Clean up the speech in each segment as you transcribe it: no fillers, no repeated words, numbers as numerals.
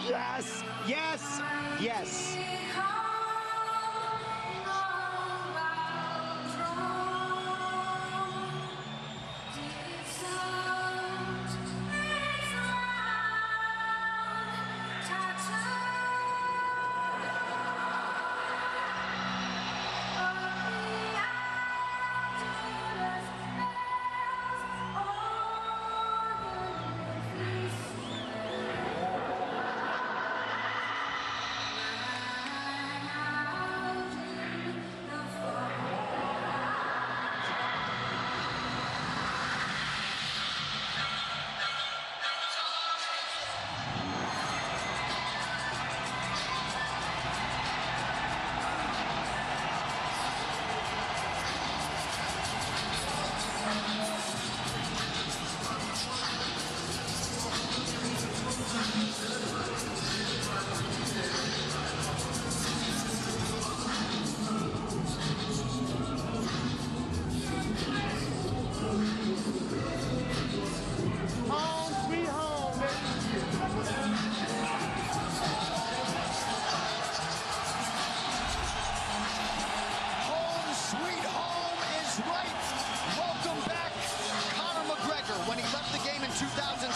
Yes, yes, yes. When he left the game in 2016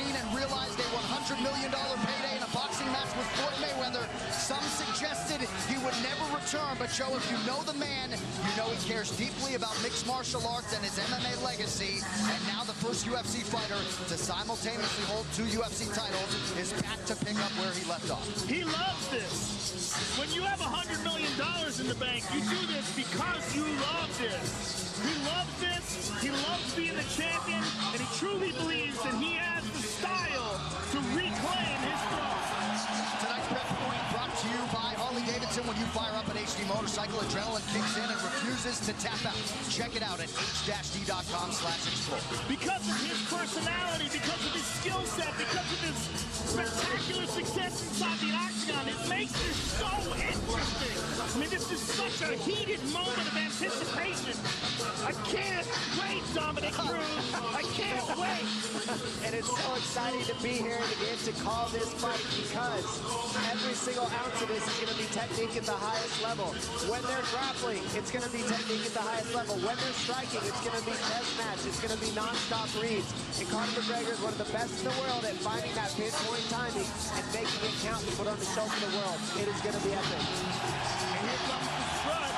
and realized a $100 million payday in a boxing match with Floyd Mayweather, some suggested he would never return. But Joe, if you know the man, you know he cares deeply about mixed martial arts and his MMA legacy. And now the first UFC fighter to simultaneously hold 2 UFC titles is back to pick up where he left off. He loves this. When you have $100 million in the bank, you do this because you love this. He loves this, he loves being the champion, and he truly believes that he has the style to reclaim his throne. Tonight's Prep Point brought to you by Harley-Davidson. When you fire up an HD motorcycle, adrenaline kicks in and refuses to tap out. Check it out at h-d.com/explore. Because of his personality, because of his skill set, because of his spectacular success inside the octagon, it makes this so interesting. I mean, this is such a heated moment of anticipation. I can't wait, Dominic Cruz. I can't wait. And it's so exciting to be here and to get to call this fight because every single ounce of this is going to be technique at the highest level. When they're grappling, it's going to be technique at the highest level. When they're striking, it's going to be test match. It's going to be non-stop reads. And Conor McGregor is one of the best in the world at finding that pinpoint timing and making it count to put on the show for the world. It is going to be epic. And here comes the strut.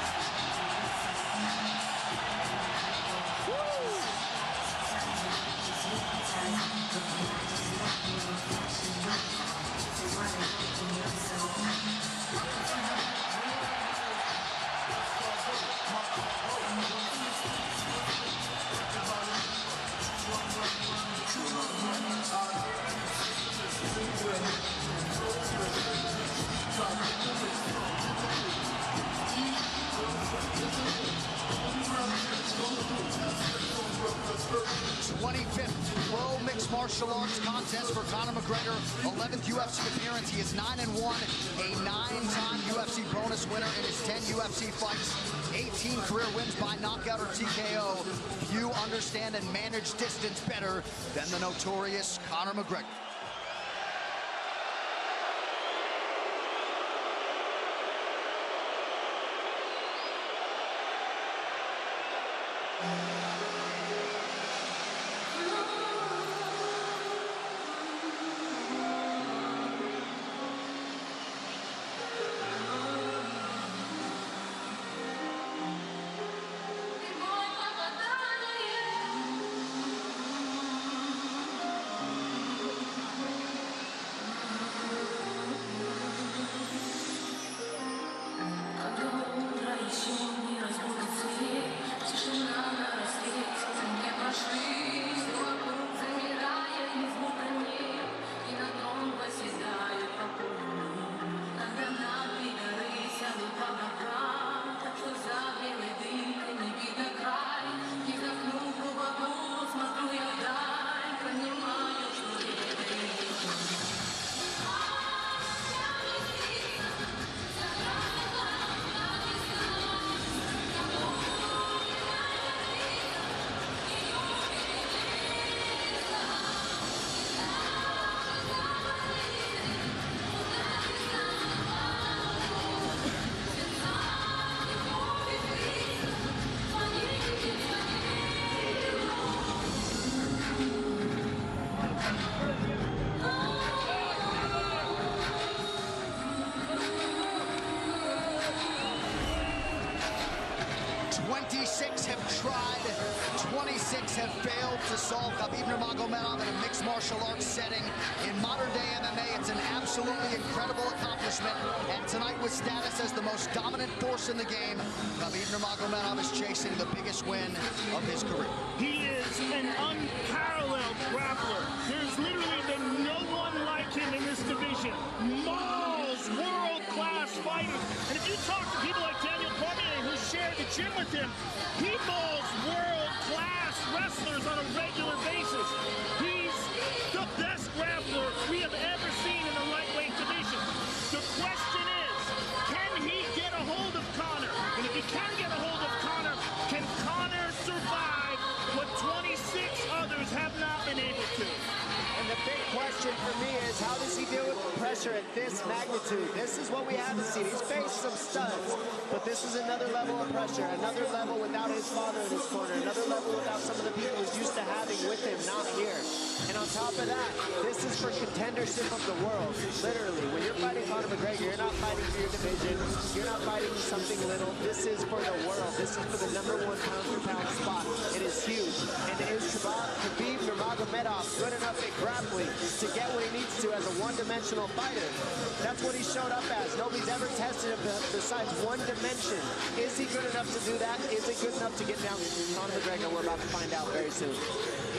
Pro Mixed Martial Arts contest for Conor McGregor. 11th UFC appearance. He is 9-1, a 9-time UFC bonus winner in his 10 UFC fights. 18 career wins by knockout or TKO. Few understand and manage distance better than the notorious Conor McGregor. Разбудит свет, тишина на 56 have tried, 26 have failed to solve Khabib Nurmagomedov in a mixed martial arts setting. In modern-day MMA, it's an absolutely incredible accomplishment. And tonight, with status as the most dominant force in the game, Khabib Nurmagomedov is chasing the biggest win of his career. He is an unparalleled grappler. There's literally been no one like him in this division. Mauls world-class fighters. And if you talk to people like Daniel Cormier, who shared the gym with him, he mauls world-class wrestlers on a regular basis. He's the best grappler we have ever seen in the lightweight division. The question is, can he get a hold of Conor? And if he can get a hold of Conor, can Conor survive what 26 others have not been able to? And the big question for me is, how does he deal with the pressure at this magnitude? This is what we haven't seen. He's faced some studs, but this is another level of pressure, another level without his father in his corner, another level without some of the people he's used to having with him, not here. And on top of that, this is for contendership of the world. Literally, when you're fighting Conor McGregor, you're not fighting for your division. You're not fighting for something little. This is for the world. This is for the #1 pound-for-pound spot. It is huge. And is Khabib Nurmagomedov good enough at grappling to get what he needs to as a one-dimensional fighter? That's what he showed up as. Nobody's ever tested him besides one dimension. Is he good enough to do that? Is he good enough to get down Conor McGregor? We're about to find out very soon.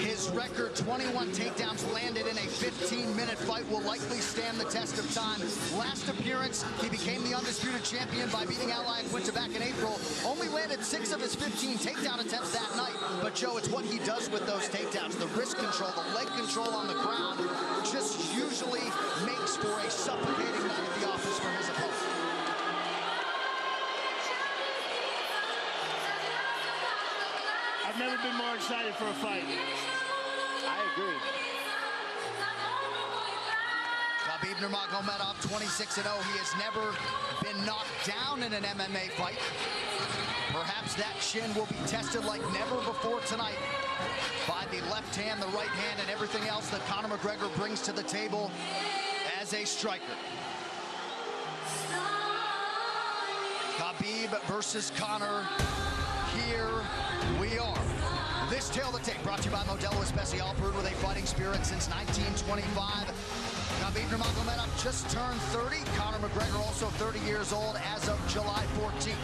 His record, 21 takedowns landed in a 15-minute fight, will likely stand the test of time. Last appearance, he became the undisputed champion by beating Al Iaquinta back in April. Only landed 6 of his 15 takedown attempts that night. But, Joe, it's what he does with those takedowns. The wrist control, the leg control on the ground, just usually makes for a suffocating night at the office for his opponent. I've never been more excited for a fight. I agree. Khabib Nurmagomedov, 26-0. He has never been knocked down in an MMA fight. Perhaps that chin will be tested like never before tonight by the left hand, the right hand, and everything else that Conor McGregor brings to the table as a striker. Khabib versus Conor. Here we are. This Tale of the Tape brought to you by Modelo Especial, brewed with a fighting spirit since 1925. Khabib Nurmagomedov just turned 30. Conor McGregor also 30 years old as of July 14th.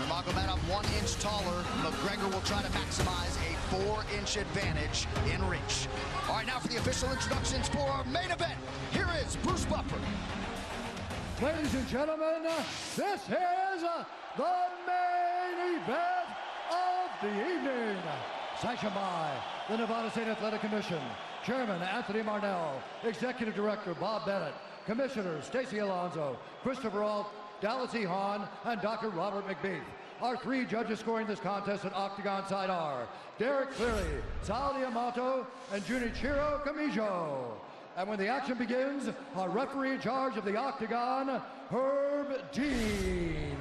Nurmagomedov 1 inch taller. McGregor will try to maximize a 4-inch advantage in reach. All right, now for the official introductions for our main event. Here is Bruce Buffer. Ladies and gentlemen, this is the main event of the evening. Sanctioned by the Nevada State Athletic Commission, Chairman Anthony Marnell, Executive Director Bob Bennett, Commissioners Stacey Alonso, Christopher Alt, Dallas E. Hahn, and Dr. Robert McBeath. Our 3 judges scoring this contest at Octagon side are Derek Cleary, Sal Diamato, and Junichiro Kamijo. And when the action begins, our referee in charge of the Octagon, Herb Dean.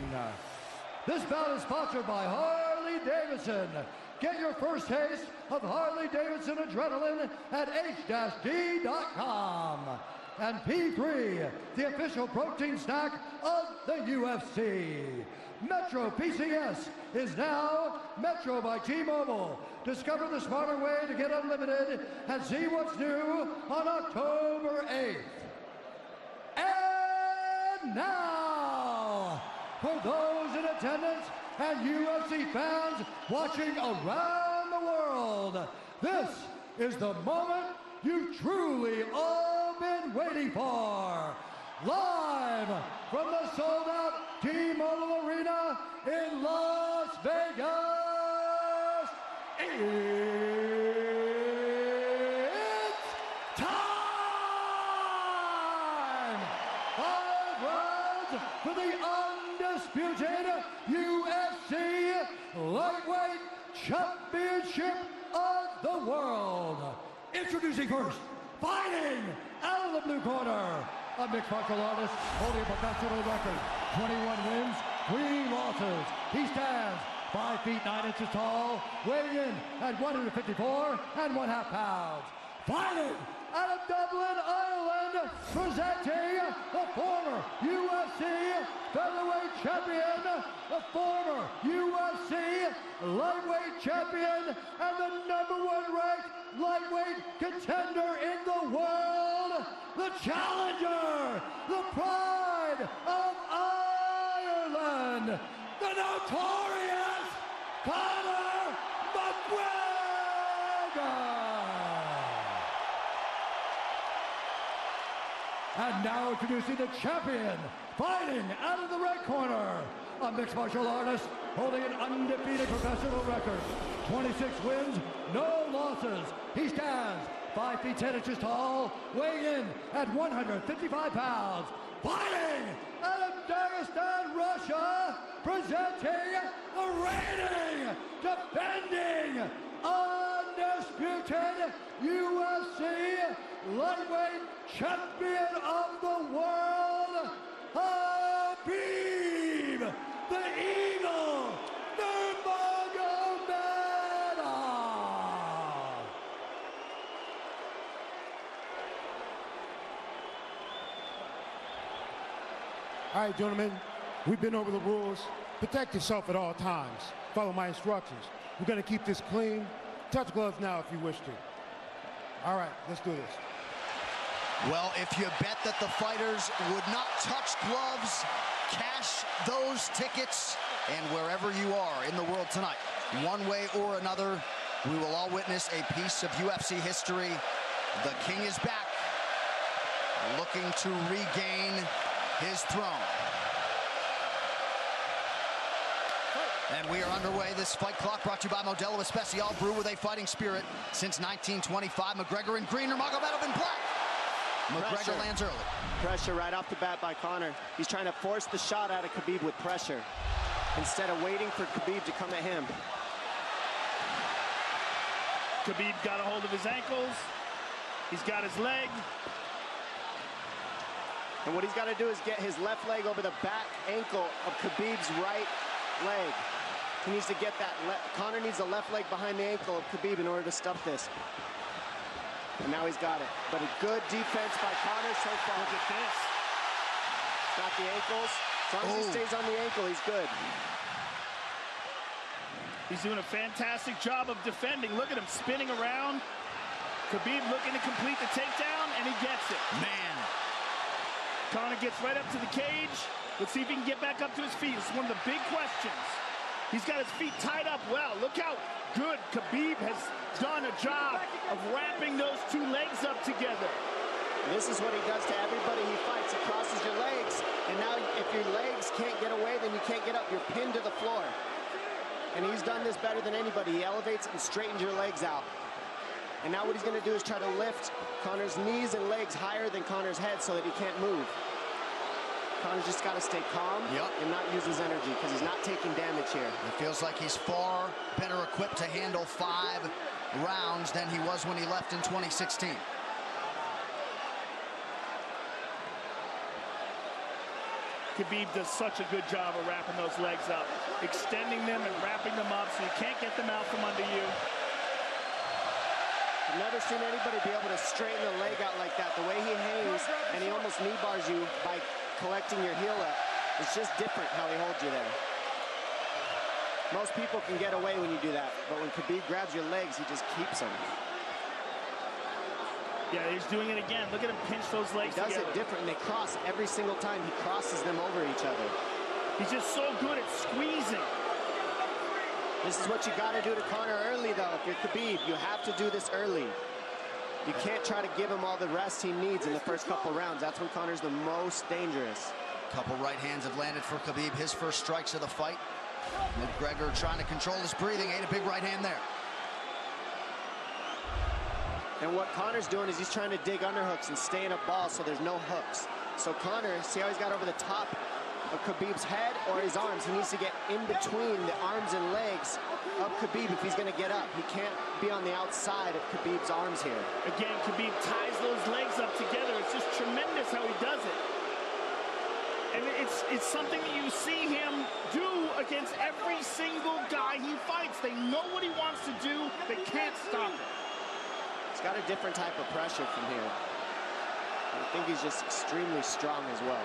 This bout is sponsored by Harley Davidson. Get your first taste of Harley Davidson adrenaline at h-d.com. And P3, the official protein snack of the UFC. Metro PCS is now Metro by T-Mobile. Discover the smarter way to get unlimited and see what's new on October 8th. And now, for those in attendance and UFC fans watching around the world, this is the moment you've truly all been waiting for. Live from the sold-out T-Mobile Arena in Las Vegas, it's time! 5 rounds for the undisputed UFC Lightweight Championship of the World. Introducing first, fighting out of the blue corner, a mixed martial artist holding a professional record, 21 wins, 3 losses. He stands 5 feet 9 inches tall, weighing in at 154 1/2 pounds. Fighting out of Dublin, Ireland, presenting the former UFC featherweight champion, the former UFC lightweight champion, and the #1 ranked lightweight contender in the world, the challenger, the pride of Ireland, the notorious Conor McGregor! And now introducing the champion, fighting out of the red corner, a mixed martial artist holding an undefeated professional record, 26 wins, no losses. He stands 5 feet 10 inches tall, weighing in at 155 pounds, fighting out of Dagestan, Russia, presenting the reigning, defending, undisputed UFC lightweight champion of the world, Khabib, the Eagle Nurmagomedov. All right, gentlemen, we've been over the rules. Protect yourself at all times. Follow my instructions. We're going to keep this clean. Touch gloves now if you wish to. All right, let's do this. Well, if you bet that the fighters would not touch gloves, cash those tickets, and wherever you are in the world tonight, one way or another, we will all witness a piece of UFC history. The king is back, looking to regain his throne. And we are underway. This fight clock brought to you by Modelo Especial, brew with a fighting spirit since 1925. McGregor in green, Nurmagomedov in black. McGregor lands early. Pressure right off the bat by Conor. He's trying to force the shot out of Khabib with pressure instead of waiting for Khabib to come at him. Khabib got a hold of his ankles. He's got his leg. And what he's got to do is get his left leg over the back ankle of Khabib's right leg. He needs to get that. Conor needs the left leg behind the ankle of Khabib in order to stop this. And now he's got it. But a good defense by Conor so far. Look at this. Got the ankles. As long as he stays on the ankle, he's good. He's doing a fantastic job of defending. Look at him spinning around. Khabib looking to complete the takedown, and he gets it. Man. Conor gets right up to the cage. Let's see if he can get back up to his feet. It's one of the big questions. He's got his feet tied up well. Look how good Khabib has done a job of wrapping those two legs up together. This is what he does to everybody he fights. He crosses your legs, and now if your legs can't get away, then you can't get up. You're pinned to the floor. And he's done this better than anybody. He elevates and straightens your legs out. And now what he's going to do is try to lift Conor's knees and legs higher than Conor's head so that he can't move. Conor's just got to stay calm and not use his energy because he's not taking damage here. It feels like he's far better equipped to handle 5 rounds than he was when he left in 2016. Khabib does such a good job of wrapping those legs up, extending them and wrapping them up so you can't get them out from under you. I've never seen anybody be able to straighten the leg out like that. The way he hangs and he almost knee bars you by collecting your heel up. It's just different how he holds you there. Most people can get away when you do that, but when Khabib grabs your legs, he just keeps them. Yeah, he's doing it again. Look at him pinch those legs together. He does it different, and they cross every single time. He crosses them over each other. He's just so good at squeezing. This is what you got to do to Conor early, though. If you're Khabib, you have to do this early. You can't try to give him all the rest he needs in the first couple rounds. That's when Conor's the most dangerous. Couple right hands have landed for Khabib. His first strikes of the fight. McGregor trying to control his breathing. Ate a big right hand there. And what Conor's doing is he's trying to dig underhooks and stay in a ball so there's no hooks. So Conor, see how he's got over the top of Khabib's head or his arms? He needs to get in between the arms and legs of Khabib if he's going to get up. He can't be on the outside of Khabib's arms here. Again, Khabib ties those legs up together. It's just tremendous how he does it. And it's something that you see him do against every single guy he fights. They know what he wants to do. They can't stop it. He's got a different type of pressure from here. I think he's just extremely strong as well.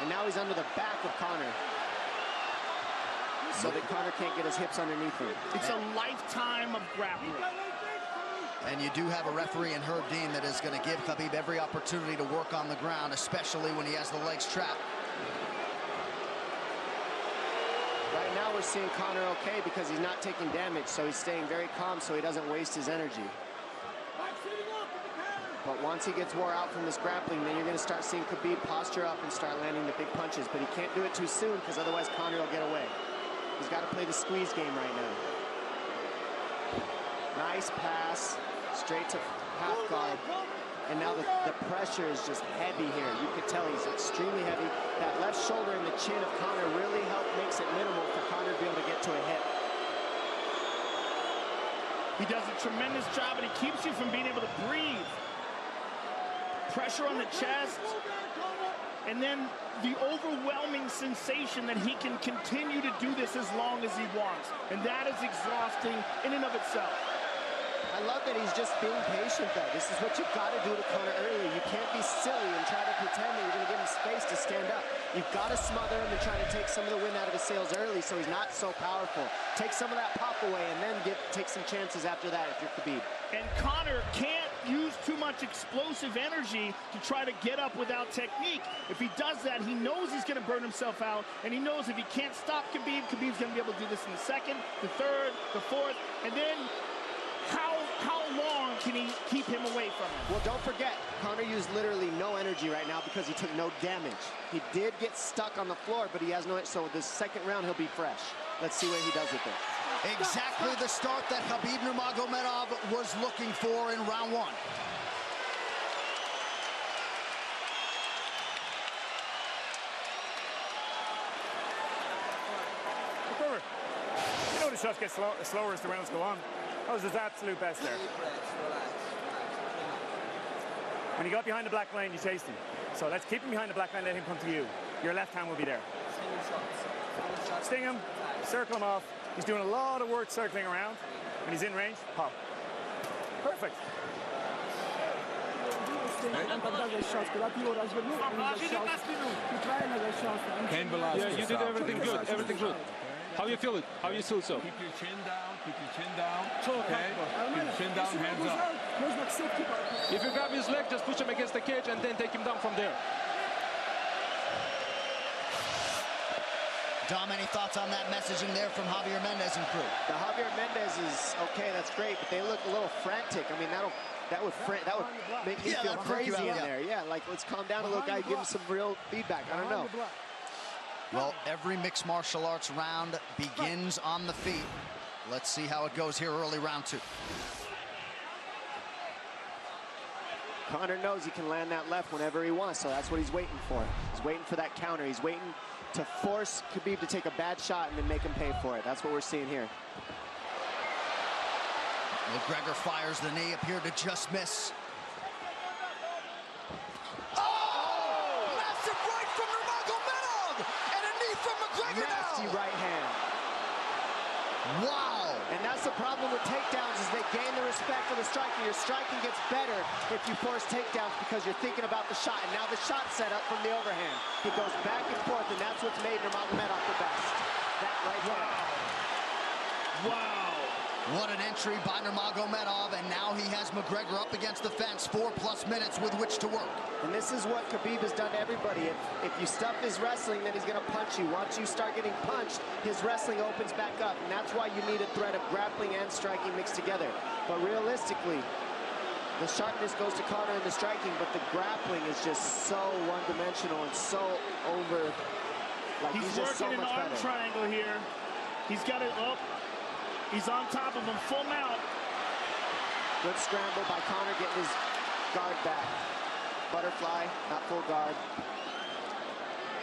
And now he's under the back of Conor, so that Conor can't get his hips underneath him. It's a lifetime of grappling. And you do have a referee in Herb Dean that is going to give Khabib every opportunity to work on the ground, especially when he has the legs trapped. Right now we're seeing Conor okay because he's not taking damage, so he's staying very calm so he doesn't waste his energy. But once he gets wore out from this grappling, then you're going to start seeing Khabib posture up and start landing the big punches. But he can't do it too soon because otherwise Conor will get away. He's got to play the squeeze game right now. Nice pass, straight to half guard. And now the pressure is just heavy here. You could tell he's extremely heavy. That left shoulder and the chin of Conor really makes it minimal for Conor to be able to get to a hip. He does a tremendous job, and he keeps you from being able to breathe. Pressure on the chest, and then the overwhelming sensation that he can continue to do this as long as he wants. And that is exhausting in and of itself. I love that he's just being patient, though. This is what you've got to do to Conor early. You can't be silly and try to pretend that you're going to give him space to stand up. You've got to smother him and try to take some of the wind out of his sails early so he's not so powerful. Take some of that pop away and then take some chances after that if you're Khabib. And Conor can't use too much explosive energy to try to get up without technique. If he does that, he knows he's going to burn himself out, and he knows if he can't stop Khabib, Khabib's going to be able to do this in the second, the third, the fourth, and then how long can he keep him away from him? Well, don't forget, Conor used literally no energy right now because he took no damage. He did get stuck on the floor, but he has no, so this second round he'll be fresh. Let's see what he does with it. Exactly the start that Khabib Nurmagomedov was looking for in round one. Recover. You know the shots get slower as the rounds go on. That was his absolute best there. When he got behind the black line, you chased him. So let's keep him behind the black line, let him come to you. Your left hand will be there. Sting him, circle him off. He's doing a lot of work circling around. When he's in range, pop. Perfect. Yeah, you did everything good, everything good. How you feel it? How you feel so? Keep your chin down, okay? Keep your chin down, hands up. If you grab his leg, just push him against the cage and then take him down from there. Dom, any thoughts on that messaging there from Javier Mendez and crew? The Javier Mendez is okay, that's great, but they look a little frantic. I mean, that would make me feel crazy in there. Yeah, like let's calm down a little guy, give him some real feedback. I don't know. Well, every mixed martial arts round begins on the feet. Let's see how it goes here early round two. Conor knows he can land that left whenever he wants, so that's what he's waiting for. He's waiting for that counter. He's waiting to force Khabib to take a bad shot and then make him pay for it. That's what we're seeing here. McGregor fires the knee, appeared to just miss. Nasty right hand. Wow. And that's the problem with takedowns is they gain the respect of the striker. Your striking gets better if you force takedowns because you're thinking about the shot. And now the shot set up from the overhand. He goes back and forth, and that's what's made Nurmagomedov the best. That right hand. Wow. What an entry by Nurmagomedov, and now he has McGregor up against the fence, 4+ minutes with which to work. And this is what Khabib has done to everybody. If you stuff his wrestling, then he's going to punch you. Once you start getting punched, his wrestling opens back up, and that's why you need a threat of grappling and striking mixed together. But realistically, the sharpness goes to Conor in the striking, but the grappling is just so one-dimensional and so over. Like he's just so working much an arm better. triangle here. He's got it up. He's on top of him, full mount. Good scramble by Conor, getting his guard back. Butterfly, not full guard.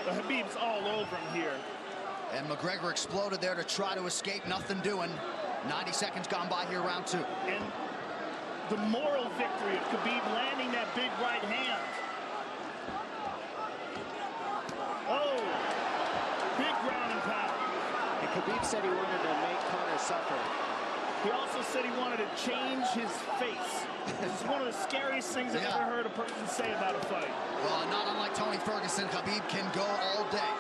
The Khabib's all over him here. And McGregor exploded there to try to escape, nothing doing. 90 seconds gone by here, round two. And the moral victory of Khabib landing that big right hand. Oh, big ground and pound. And Khabib said he wanted to make Conor suffer. He also said he wanted to change his face. This is one of the scariest things I've ever heard a person say about a fight. Well, not unlike Tony Ferguson, Khabib can go all day.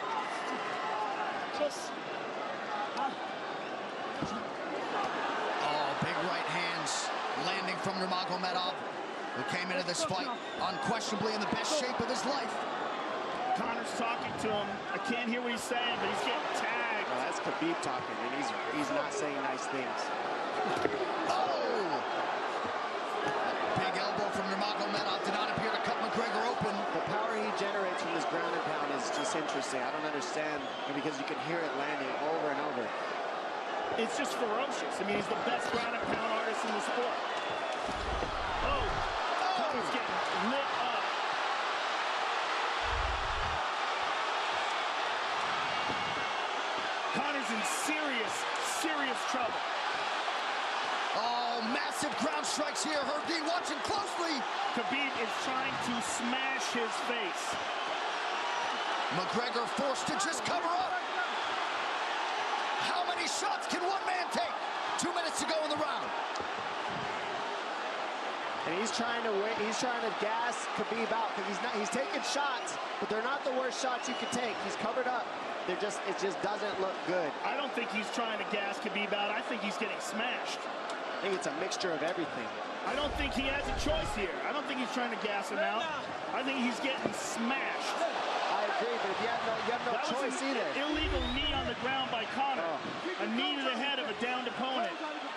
Oh, big right hands landing from Nurmagomedov, who came into this fight unquestionably in the best shape of his life. Conor's talking to him. I can't hear what he's saying, but he's getting tagged. Well, that's Khabib talking, and he's not saying nice things. Oh! Big elbow from Nurmagomedov did not appear to cut McGregor open. The power he generates from this ground and pound is just interesting. I don't understand, because you can hear it landing over and over. It's just ferocious. I mean, he's the best ground and pound artist in the sport. Oh! Conor's getting lit up. Conor's in serious trouble. Oh, massive ground strikes here. Herb Dean watching closely. Khabib is trying to smash his face. McGregor forced to just cover up. How many shots can one man take? 2 minutes to go in the round. And he's trying to gas Khabib out, because he's taking shots, but they're not the worst shots you could take. He's covered up. It just doesn't look good. I don't think he's trying to gas Khabib out. I think he's getting smashed. I think it's a mixture of everything. I don't think he has a choice here. I don't think he's trying to gas him out. I think he's getting smashed. I agree, but if you have no choice either. Illegal knee on the ground by Conor. A knee to the head of a downed opponent.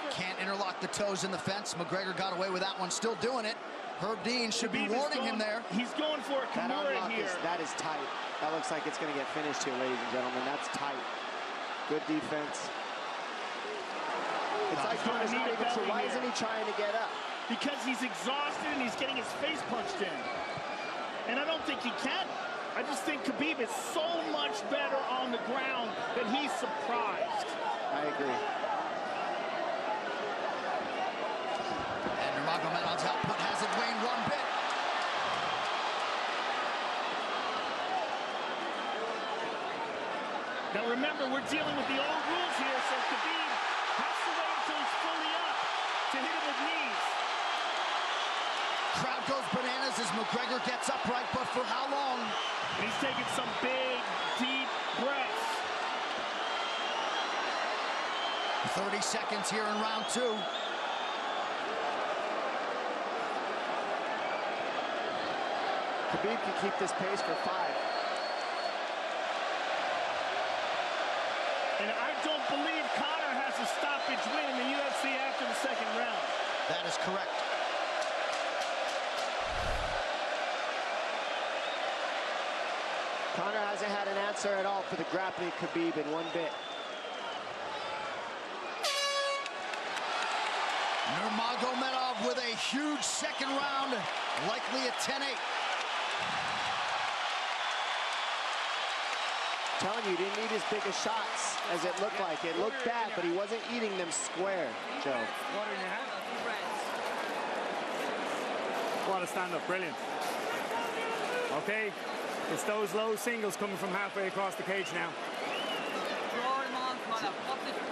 Can't interlock the toes in the fence. McGregor got away with that one, still doing it. Herb Dean should be warning him there. He's going for a Kimura here. That is tight. That looks like it's going to get finished here, ladies and gentlemen. That's tight. Good defense. It's like Conor's not even sure. Why isn't he trying to get up? Because he's exhausted and he's getting his face punched in. And I don't think he can. I just think Khabib is so much better on the ground that he's surprised. I agree. And Nurmagomedov's output hasn't waned one bit. Now remember, we're dealing with the old rules here, so Khabib has to wait until he's fully up to hit him with knees. Crowd goes bananas as McGregor gets upright, but for how long? And he's taking some big, deep breaths. 30 seconds here in round two. Khabib can keep this pace for 5. And I don't believe Conor has a stoppage win in the UFC after the second round. That is correct. Conor hasn't had an answer at all for the grappling Khabib in one bit. Nurmagomedov with a huge second round, likely a 10-8. Telling you, he didn't need as big of shots as it looked like. It looked bad, but he wasn't eating them square, Joe. What a stand-up, brilliant. Okay, it's those low singles coming from halfway across the cage now. Draw him on, Conor.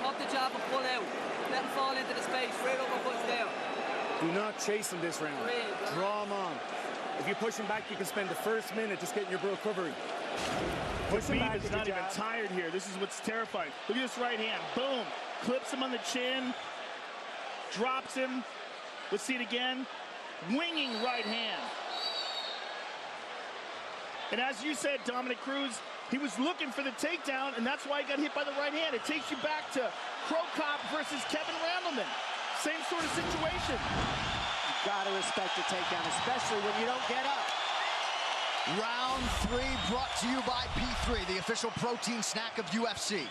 Pop the jab and pull out. Let him fall into the space. Right over push down. Do not chase him this round. Draw him on. If you push him back, you can spend the first minute just getting your recovery. Khabib is not even tired here. This is what's terrifying. Look at this right hand. Boom. Clips him on the chin. Drops him. Let's see it again. Winging right hand. And as you said, Dominic Cruz, he was looking for the takedown, and that's why he got hit by the right hand. It takes you back to Crow Cop versus Kevin Randleman. Same sort of situation. You gotta respect the takedown, especially when you don't get up. Round 3 brought to you by P3, the official protein snack of UFC.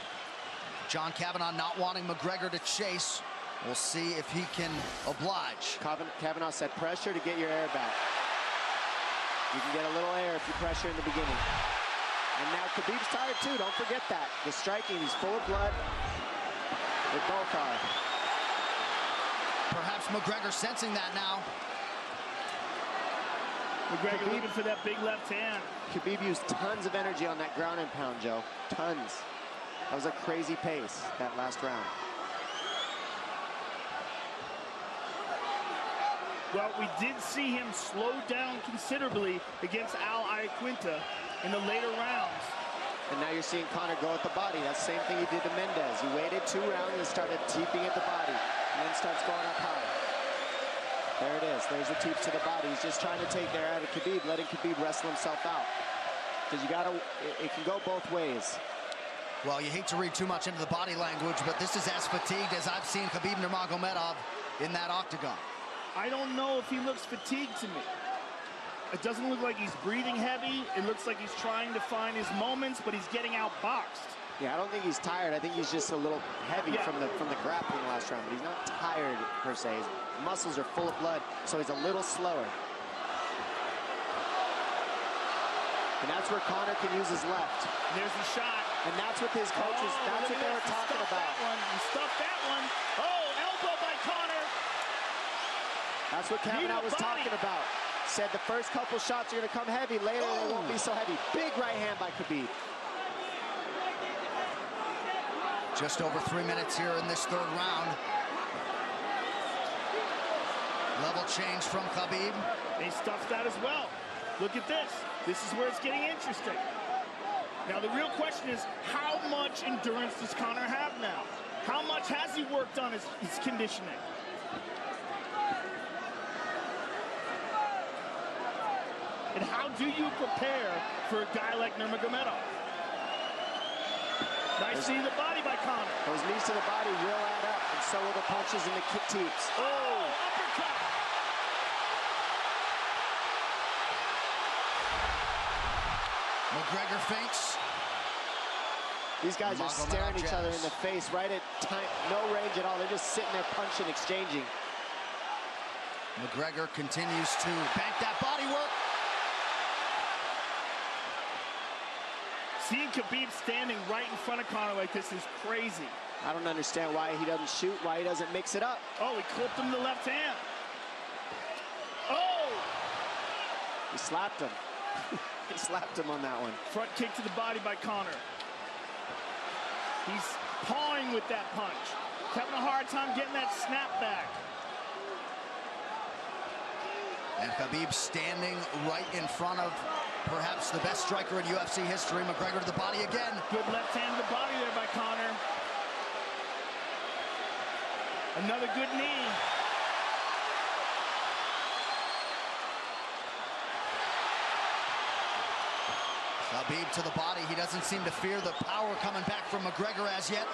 John Kavanagh not wanting McGregor to chase. We'll see if he can oblige. Kavanagh said pressure to get your air back. You can get a little air if you pressure in the beginning. And now Khabib's tired too, don't forget that. The striking, he's full of blood. They both are. Perhaps McGregor sensing that now. McGregor looking for that big left hand. Khabib used tons of energy on that ground and pound, Joe. Tons. That was a crazy pace, that last round. Well, we did see him slow down considerably against Al Iaquinta in the later rounds. And now you're seeing Conor go at the body. That's the same thing he did to Mendez. He waited 2 rounds and started teeping at the body, and then starts going up high. There it is. There's the teeps to the body. He's just trying to take there out of Khabib, letting Khabib wrestle himself out. Because you gotta, it can go both ways. Well, you hate to read too much into the body language, but this is as fatigued as I've seen Khabib Nurmagomedov in that octagon. I don't know if he looks fatigued to me. It doesn't look like he's breathing heavy. It looks like he's trying to find his moments, but he's getting outboxed. Yeah, I don't think he's tired. I think he's just a little heavy from the grappling last round, but he's not tired per se. His muscles are full of blood, so he's a little slower. And that's where Conor can use his left. There's the shot. And that's what his coaches, that's what they were talking about. He stuffed that one. Oh, elbow by Conor. That's what Kavanaugh was talking about. Said the first couple shots are going to come heavy. Later, they won't be so heavy. Big right hand by Khabib. Just over 3 minutes here in this 3rd round. Level change from Khabib. They stuffed that as well. Look at this. This is where it's getting interesting. Now, the real question is, how much endurance does Conor have now? How much has he worked on his conditioning? And how do you prepare for a guy like Nurmagomedov? Nice knee to the body by Conor. Those knees to the body will add up, and so will the punches and the kick teeps. Oh, uppercut. McGregor feints. These guys are staring each other in the face right at time, no range at all. They're just sitting there punching, exchanging. McGregor continues to bank that body work. Seeing Khabib standing right in front of Conor like this is crazy. I don't understand why he doesn't shoot, why he doesn't mix it up. Oh, he clipped him the left hand. Oh! He slapped him. He slapped him on that one. Front kick to the body by Conor. He's pawing with that punch. Having a hard time getting that snap back. And Khabib standing right in front of perhaps the best striker in UFC history. McGregor to the body again. Good left hand to the body there by Conor. Another good knee. Khabib to the body. He doesn't seem to fear the power coming back from McGregor as yet.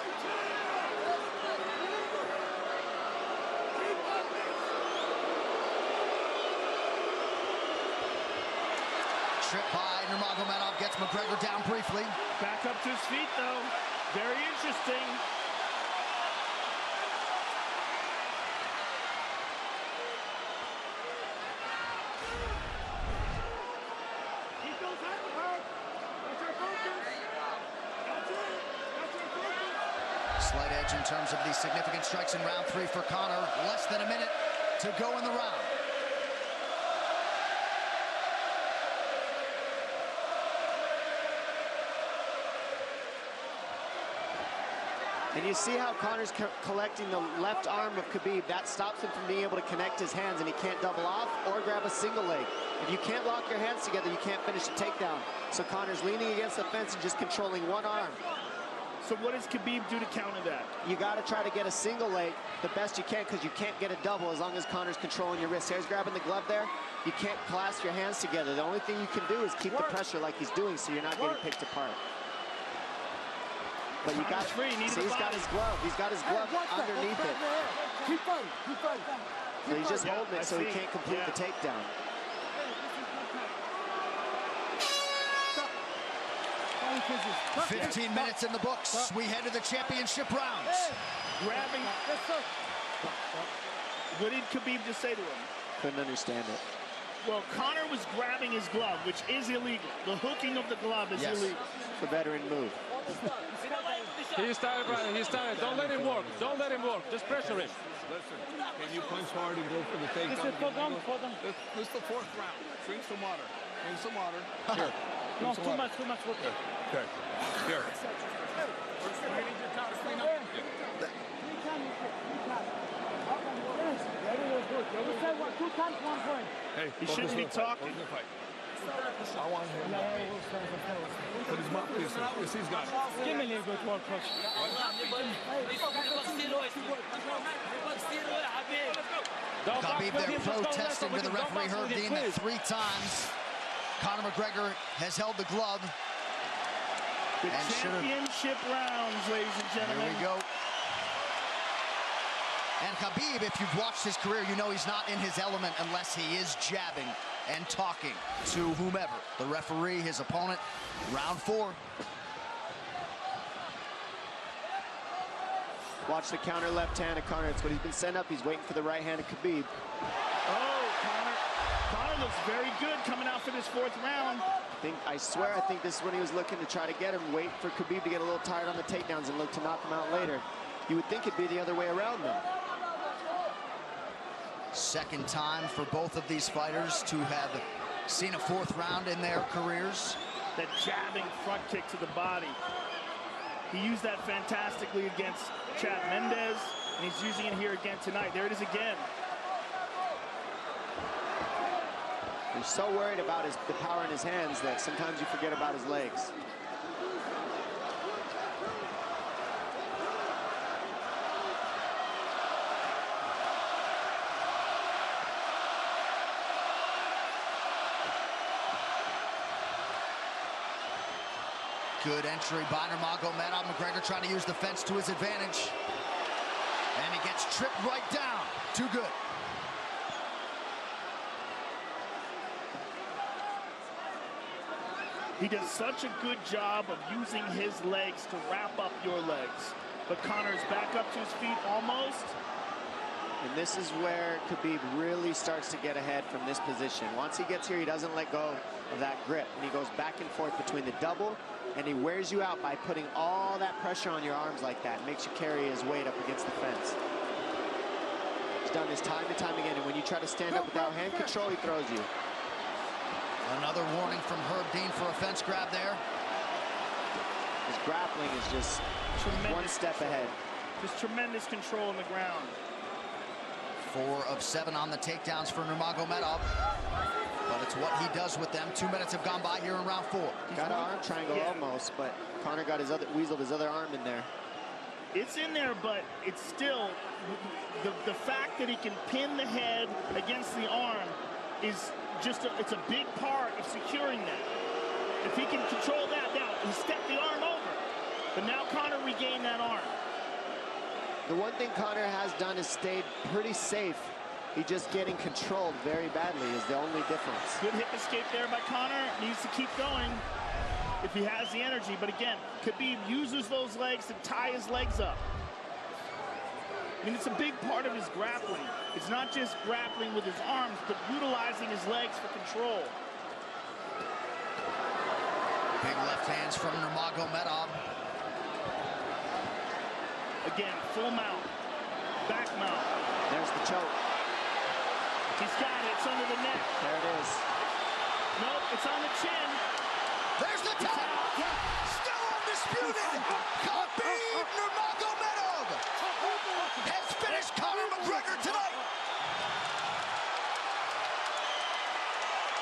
Trip by Nurmagomedov gets McGregor down briefly. Back up to his feet, though. Very interesting. Slight edge in terms of the significant strikes in round 3 for Conor. Less than a minute to go in the round. And you see how Conor's collecting the left arm of Khabib. That stops him from being able to connect his hands, and he can't double off or grab a single leg. If you can't lock your hands together, you can't finish a takedown. So Conor's leaning against the fence and just controlling one arm. So what does Khabib do to counter that? You got to try to get a single leg the best you can, because you can't get a double as long as Conor's controlling your wrist. Here's grabbing the glove there. You can't clasp your hands together. The only thing you can do is keep the pressure like he's doing, so you're not getting picked apart. But you got, see, he's got his glove. He's got his glove underneath it. Keep fighting, keep fighting. So he's just holding it so he can't complete the takedown. Stop. 15 minutes in the books. We head to the championship rounds. Grabbing. What did Khabib just say to him? Couldn't understand it. Well, Conor was grabbing his glove, which is illegal. The hooking of the glove is illegal. It's a veteran move. He started. Don't let him work. Don't let him work. Just pressure him. Listen, can you punch hard and go for the takedown? This is the 4th round. Drink some water. Drink some water. Here. No, too much water. Okay. Here. Hey, He shouldn't be talking. I want him. Put his mouth. Yes, he's got it. Give me a little bit more push. Khabib there protesting to the referee. Herb Dean that 3 times. Conor McGregor has held the glove. The championship rounds, ladies and gentlemen. Here we go. And Khabib, if you've watched his career, you know he's not in his element unless he is jabbing and talking to whomever. The referee, his opponent, round 4. Watch the counter left hand of Conor. It's what he's been setting up. He's waiting for the right hand of Khabib. Oh, Conor looks very good coming out for this 4th round. I swear, I think this is when he was looking to try to get him, wait for Khabib to get a little tired on the takedowns and look to knock him out later. You would think it'd be the other way around, though. Second time for both of these fighters to have seen a 4th round in their careers. That jabbing front kick to the body. He used that fantastically against Chad Mendes, and he's using it here again tonight. There it is again. You're so worried about the power in his hands that sometimes you forget about his legs. Good entry by Nurmagomedov. McGregor trying to use the fence to his advantage. And he gets tripped right down. Too good. He does such a good job of using his legs to wrap up your legs. But Conor's back up to his feet almost. And this is where Khabib really starts to get ahead from this position. Once he gets here, he doesn't let go of that grip. And he goes back and forth between the double, and he wears you out by putting all that pressure on your arms like that. Makes you carry his weight up against the fence. He's done this time and time again. And when you try to stand up without hand control, he throws you. Another warning from Herb Dean for a fence grab there. His grappling is just tremendous, 1 step ahead. Just tremendous control on the ground. 4 of 7 on the takedowns for Nurmagomedov. But it's what he does with them. 2 minutes have gone by here in round 4. Got an arm triangle almost, but Conor got weaseled his other arm in there. It's in there, but it's still, the fact that he can pin the head against the arm is just, it's a big part of securing that. If he can control that, now he stepped the arm over. But now Conor regained that arm. The one thing Conor has done is stayed pretty safe. He just getting controlled very badly is the only difference. Good hip escape there by Conor. Needs to keep going if he has the energy. But again, Khabib uses those legs to tie his legs up. I mean, it's a big part of his grappling. It's not just grappling with his arms, but utilizing his legs for control. Big left hands from Nurmagomedov. Again, full mount, back mount. There's the choke. He's got it, it's under the neck. There it is. Nope, it's on the chin. There's the tap. Still undisputed. Khabib Nurmagomedov has finished Conor McGregor tonight.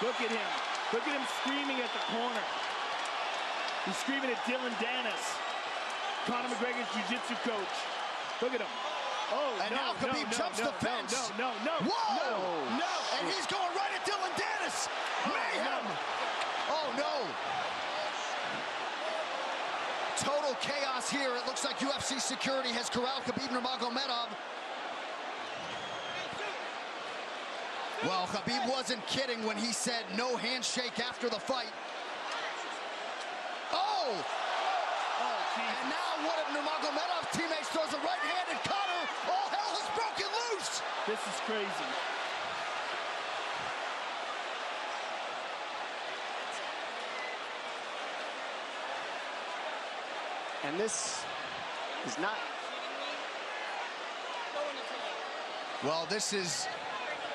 Look at him. Look at him screaming at the corner. He's screaming at Dylan Dennis, Conor McGregor's jiu-jitsu coach. Look at him. Oh, and now Khabib jumps the fence. No. Whoa! No! And he's going right at Dylan Dennis. Mayhem! Oh, no. Total chaos here. It looks like UFC security has corralled Khabib Nurmagomedov. Well, Khabib wasn't kidding when he said no handshake after the fight. Oh! And now one of Nurmagomedov's teammates throws a right hand at Conor. All hell has broken loose. This is crazy. And this is not... Well, this is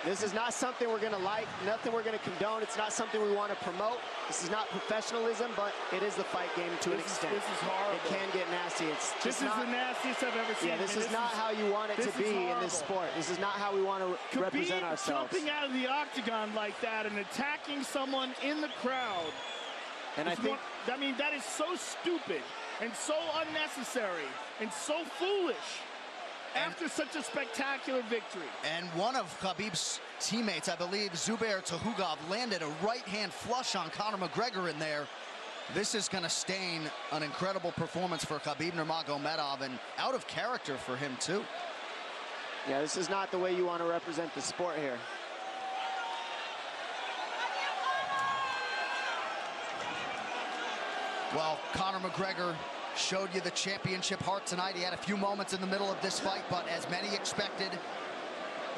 This is not something we're going to like, nothing we're going to condone. It's not something we want to promote. This is not professionalism, but it is the fight game to an extent. This is horrible. It can get nasty. This is the nastiest I've ever seen. Yeah, this is not how you want it to be in this sport. This is not how we want to represent ourselves. Jumping out of the octagon like that and attacking someone in the crowd. And I think, that is so stupid and so unnecessary and so foolish. After such a spectacular victory. And one of Khabib's teammates, I believe, Zubair Tukhugov, landed a right-hand flush on Conor McGregor in there. This is going to stain an incredible performance for Khabib Nurmagomedov, and out of character for him, too. Yeah, this is not the way you want to represent the sport here. Well, Conor McGregor showed you the championship heart tonight. He had a few moments in the middle of this fight, but as many expected,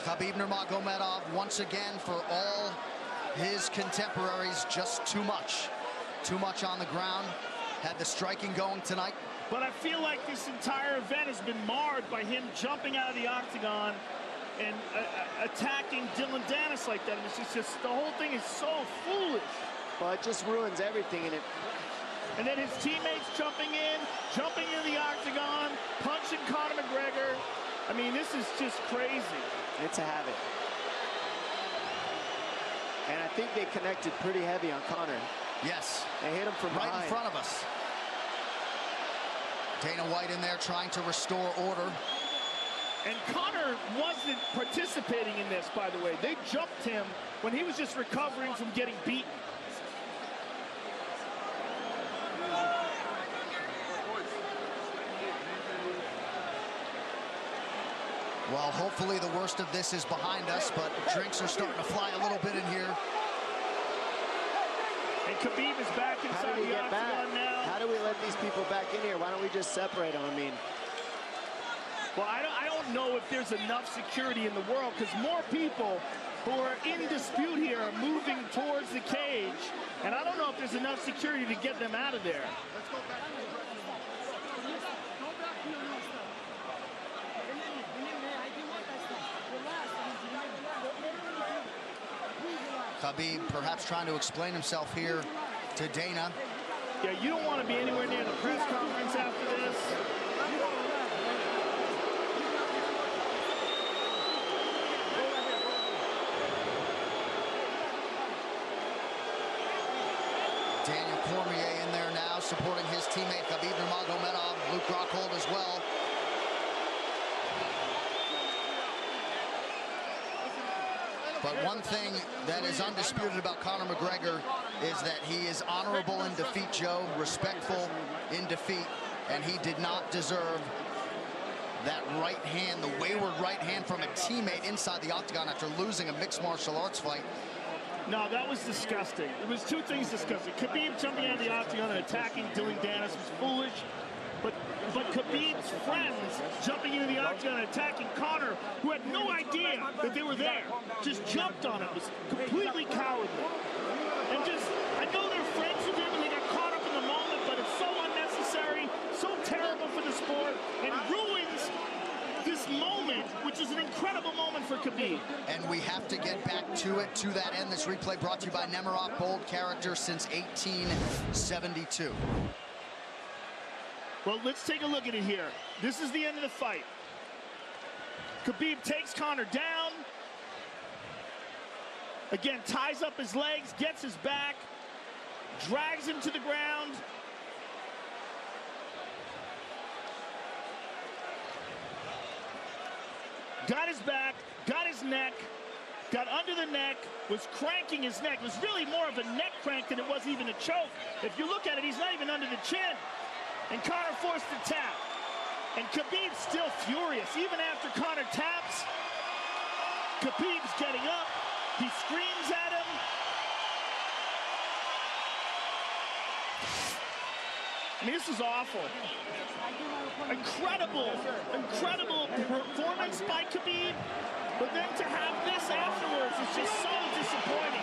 Khabib Nurmagomedov, once again, for all his contemporaries, just too much. Too much on the ground. Had the striking going tonight. But I feel like this entire event has been marred by him jumping out of the octagon and attacking Dylan Dennis like that. And it's just the whole thing is so foolish. Well, it just ruins everything in it. And then his teammates jumping into the octagon, punching Conor McGregor. I mean, this is just crazy. It's a habit. And I think they connected pretty heavy on Conor. Yes. They hit him from right behind. in front of us. Dana White in there trying to restore order. And Conor wasn't participating in this, by the way. They jumped him when he was just recovering from getting beaten. Well, hopefully the worst of this is behind us, but drinks are starting to fly a little bit in here. And Khabib is back inside the octagon now. How do we let these people back in here? Why don't we just separate them? I mean, well, I don't know if there's enough security in the world, because more people who are in dispute here are moving towards the cage, and I don't know if there's enough security to get them out of there. Let's go back. Khabib perhaps trying to explain himself here to Dana. Yeah, you don't want to be anywhere near the press conference after this. Daniel Cormier in there now, supporting his teammate Khabib Nurmagomedov, Luke Rockhold as well. But one thing that is undisputed about Conor McGregor is that he is honorable in defeat, Joe, respectful in defeat, and he did not deserve that right hand, the wayward right hand from a teammate inside the octagon after losing a mixed martial arts fight. No, that was disgusting. It was two things disgusting. Khabib jumping out of the octagon and attacking Dylan Dennis was foolish. But Khabib's friends jumping into the octagon and attacking Conor, who had no idea that they were there, just jumped on him. It was completely cowardly. And just, I know they're friends with him and they got caught up in the moment, but it's so unnecessary, so terrible for the sport, and ruins this moment, which is an incredible moment for Khabib. And we have to get back to it, to that end. This replay brought to you by Nemiroff, bold character since 1872. Well, let's take a look at it here. This is the end of the fight. Khabib takes Conor down. Again, ties up his legs, gets his back, drags him to the ground. Got his back, got his neck, got under the neck, was cranking his neck. It was really more of a neck crank than it was even a choke. If you look at it, he's not even under the chin. And Conor forced the tap. And Khabib's still furious. Even after Conor taps, Khabib's getting up. He screams at him. I mean, this is awful. Incredible performance by Khabib. But then to have this afterwards is just so disappointing.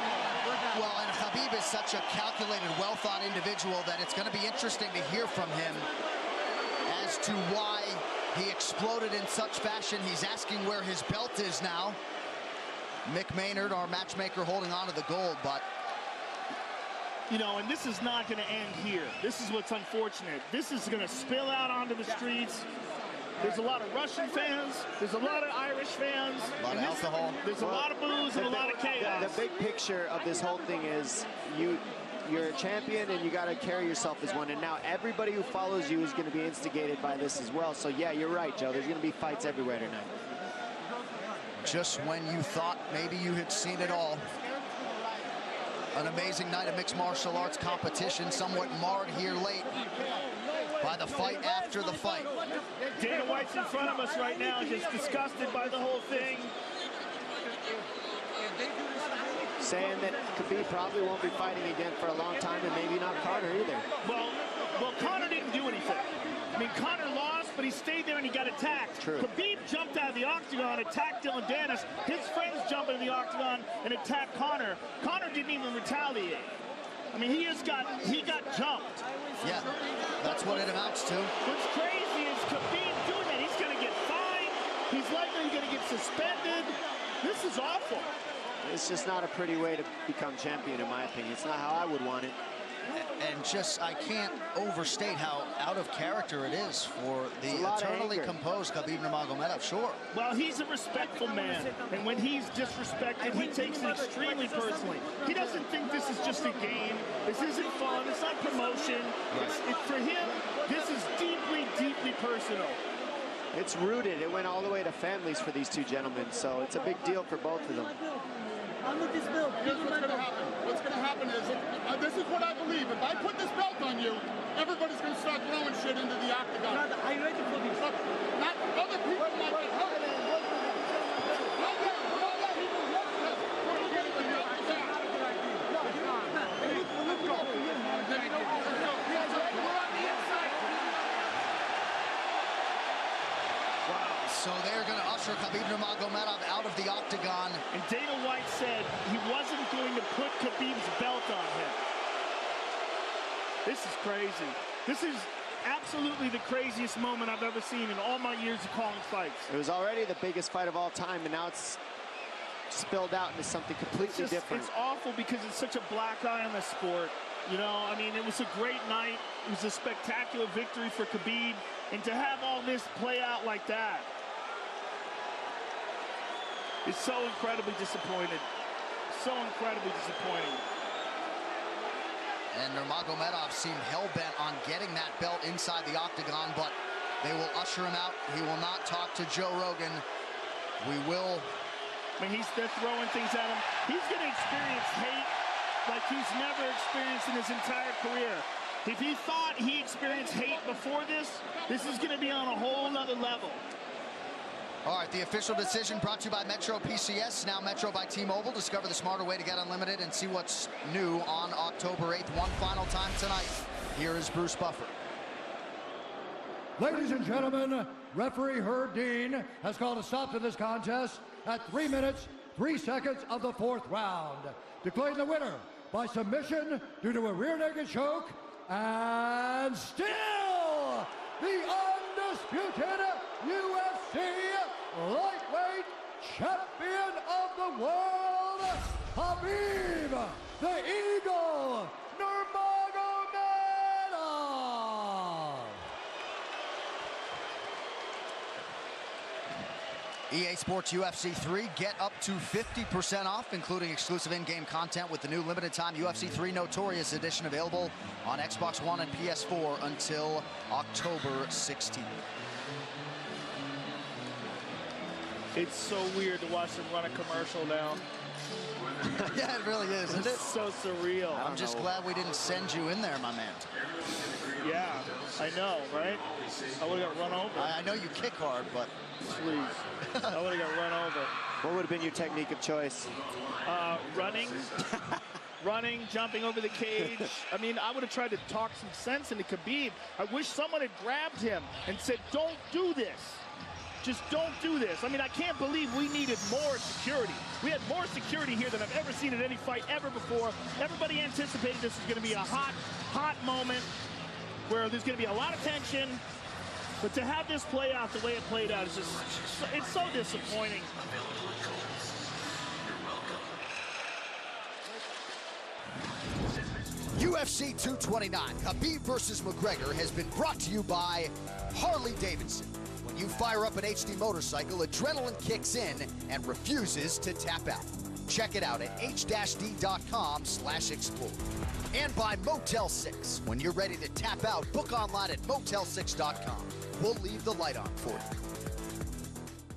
Well, and Khabib is such a calculated, well-thought individual that it's going to be interesting to hear from him as to why he exploded in such fashion. He's asking where his belt is now. Mick Maynard, our matchmaker, holding on to the gold, but you know, and this is not going to end here. This is what's unfortunate. This is going to spill out onto the streets. There's a lot of Russian fans. There's a lot of Irish fans. A lot of alcohol. There's a lot of booze and a lot of chaos. The big picture of this whole thing is you're a champion and you got to carry yourself as one. And now everybody who follows you is going to be instigated by this as well. So yeah, you're right, Joe. There's going to be fights everywhere tonight. Just when you thought maybe you had seen it all. An amazing night of mixed martial arts competition, somewhat marred here late by the fight after the fight. Dana White's in front of us right now, just disgusted by the whole thing. Saying that Khabib probably won't be fighting again for a long time, and maybe not Conor either. Well, Conor didn't do anything. I mean, Conor lost, but he stayed there and he got attacked. True. Khabib jumped out of the octagon, attacked Dylan Dennis. His friends jumped into the octagon and attacked Conor. Conor didn't even retaliate. I mean, he got jumped. Yeah, that's what it amounts to. What's crazy is Khabib doing that. He's going to get fined. He's likely going to get suspended. This is awful. It's just not a pretty way to become champion, in my opinion. It's not how I would want it. And just, I can't overstate how out of character it is for the eternally composed Khabib Nurmagomedov, sure. Well, he's a respectful man, and when he's disrespected, he takes it extremely personally. He doesn't think this is just a game. This isn't fun. It's not promotion. For him, this is deeply, deeply personal. It's rooted. It went all the way to families for these two gentlemen, so it's a big deal for both of them. Here's what's going to happen. What's going to happen is, this is what I believe. If I put this belt on you, everybody's going to start throwing shit into the octagon. Are you ready for this? Not other people might get hurt. So they're going to usher Khabib Nurmagomedov out of the octagon. And Dana White said he wasn't going to put Khabib's belt on him. This is crazy. This is absolutely the craziest moment I've ever seen in all my years of calling fights. It was already the biggest fight of all time, and now it's spilled out into something completely different. It's awful because it's such a black eye on the sport. You know, I mean, it was a great night. It was a spectacular victory for Khabib. And to have all this play out like that, it's so incredibly disappointed. So incredibly disappointing. And Nurmagomedov seemed hell-bent on getting that belt inside the octagon, but they will usher him out. He will not talk to Joe Rogan. We will. I mean, they're throwing things at him. He's going to experience hate like he's never experienced in his entire career. If he thought he experienced hate before this is going to be on a whole nother level. All right, the official decision brought to you by Metro PCS, now Metro by T-Mobile. Discover the smarter way to get unlimited and see what's new on October 8th. One final time tonight. Here is Bruce Buffer. Ladies and gentlemen, referee Herb Dean has called a stop to this contest at 3 minutes, 3 seconds of the 4th round. Declaring the winner by submission due to a rear naked choke, and still the undisputed UFC lightweight champion of the world, Khabib the Eagle Nurmagomedov. EA Sports UFC 3, get up to 50% off, including exclusive in-game content with the new limited-time UFC 3 Notorious Edition available on Xbox One and PS4 until October 16th. It's so weird to watch them run a commercial now. Yeah, it really is, isn't it? It's so surreal. I'm just glad we didn't send you in there, my man. Yeah, I know, right? I would have got run over. I know you kick hard, but... Please. I would have got run over. What would have been your technique of choice? Running. Running, jumping over the cage. I mean, I would have tried to talk some sense into Khabib. I wish someone had grabbed him and said, don't do this. Just don't do this. I mean, I can't believe we needed more security. We had more security here than I've ever seen at any fight ever before. Everybody anticipated this was going to be a hot, hot moment where there's going to be a lot of tension. But to have this play out the way it played out is just, it's so disappointing. UFC 229, Khabib versus McGregor has been brought to you by Harley-Davidson. When you fire up an HD motorcycle, adrenaline kicks in and refuses to tap out. Check it out at h-d.com/explore. And by Motel 6. When you're ready to tap out, book online at motel6.com. We'll leave the light on for you.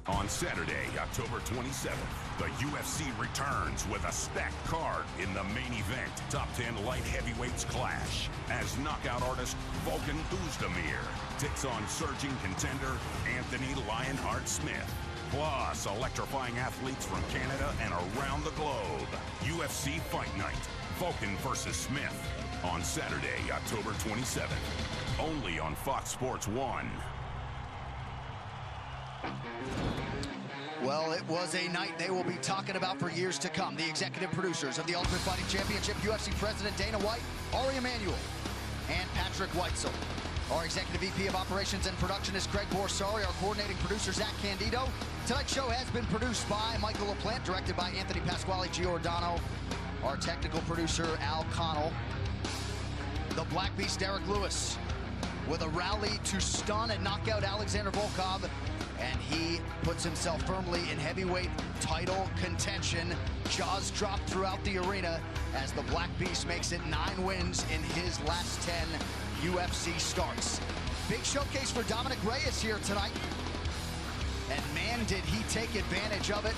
On Saturday, October 27th, the UFC returns with a stacked card in the main event. Top 10 light heavyweights clash as knockout artist Volkan Oezdemir takes on surging contender Anthony Lionheart Smith. Plus, electrifying athletes from Canada and around the globe. UFC Fight Night, Volkan versus Smith. On Saturday, October 27th. Only on Fox Sports 1. Well, it was a night they will be talking about for years to come. The executive producers of the Ultimate Fighting Championship, UFC President Dana White, Ari Emanuel, and Patrick Weitzel. Our executive VP of Operations and Production is Craig Borsari. Our coordinating producer, Zach Candido. Tonight's show has been produced by Michael LaPlante, directed by Anthony Pasquale Giordano. Our technical producer, Al Connell. The Black Beast, Derek Lewis, with a rally to stun and knock out Alexander Volkov. And he puts himself firmly in heavyweight title contention. Jaws drop throughout the arena as the Black Beast makes it 9 wins in his last 10 UFC starts. Big showcase for Dominic Reyes here tonight. And man, did he take advantage of it.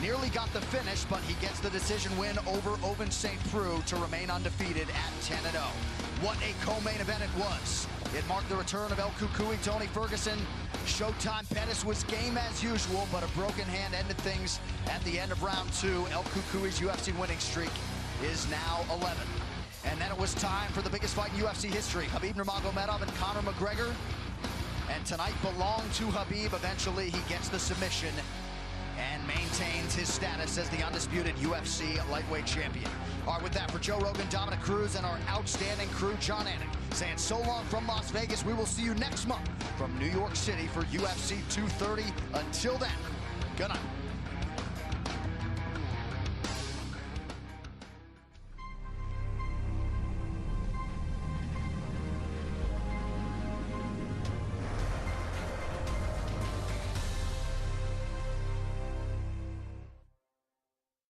Nearly got the finish, but he gets the decision win over Ovince St. Preux to remain undefeated at 10-0. What a co-main event it was. It marked the return of El Cucuy, Tony Ferguson. Showtime Pettis was game as usual, but a broken hand ended things at the end of round 2. El Cucuy's UFC winning streak is now 11. And then it was time for the biggest fight in UFC history. Khabib Nurmagomedov and Conor McGregor. And tonight belonged to Khabib. Eventually, he gets the submission and maintains his status as the undisputed UFC lightweight champion. All right, with that, for Joe Rogan, Dominic Cruz, and our outstanding crew, John Anik, saying so long from Las Vegas. We will see you next month from New York City for UFC 230. Until then, good night.